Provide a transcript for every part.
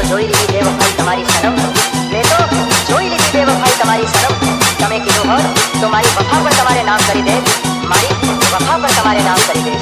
જોઈ લીધી બેવફાઈ તમારી સનમ, મેં તો જોઈ લીધી બેવફાઈ તમારી સનમ. તમે કીધું હોત તો મારી વફા પર તમારે નામ કરી દે, મારી વફા પર તમારે નામ કરી દે.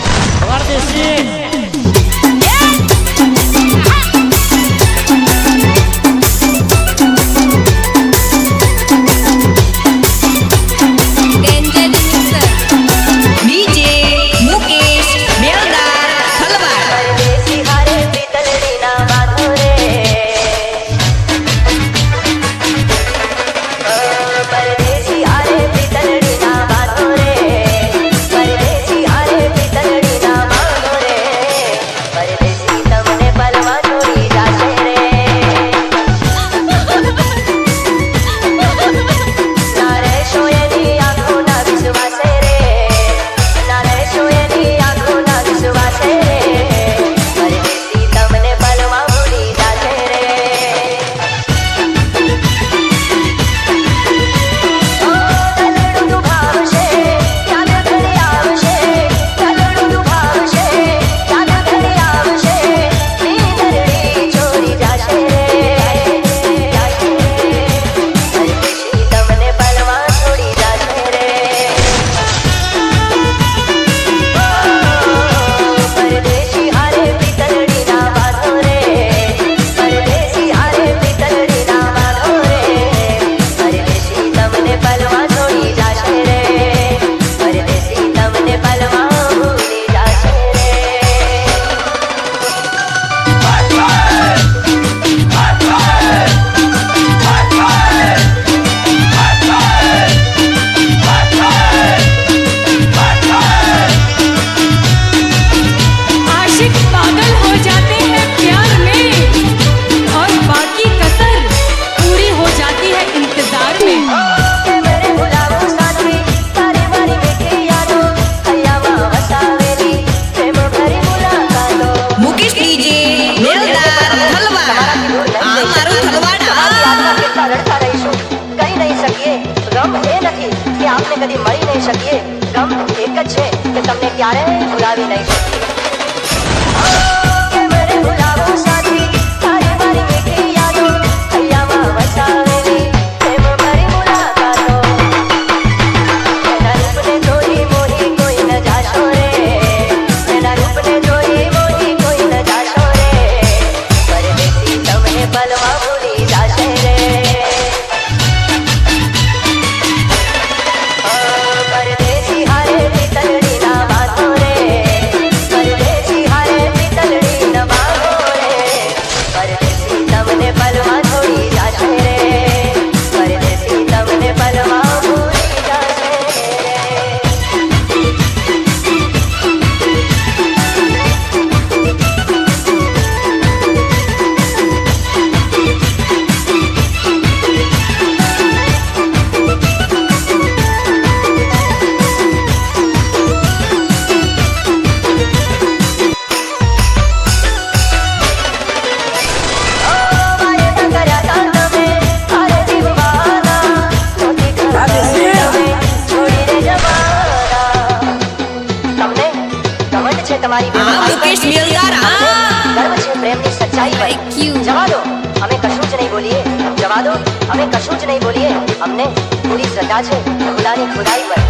आपने कभी मरी नहीं सकिए, गम एक ज छे कि तमने क्यारे भुलावी नहीं सकिए. के मेरे भुलावो साथी तारी मारी मीठी यादो हૈયામાં વસાવેલી પ્રેમ ભરી મુલાકાતો. એના રૂપને જોઈ મોહી કોઈ ન જાશો રે, એના રૂપને જોઈ મોહી કોઈ ન જાશો રે, પરદેશી તમને પલમાં ભૂલી જાશે રે. તમારી મુકેશ મેલદાર ગર્વ છે પ્રેમની સચ્ચાઈ પર. જવા દો, અમે કશું જ નહીં બોલીએ. જવા દો, અમે કશું જ નહીં બોલીએ. અમને પૂરી શ્રદ્ધા છે ખુદાની ખુદાઈ પર.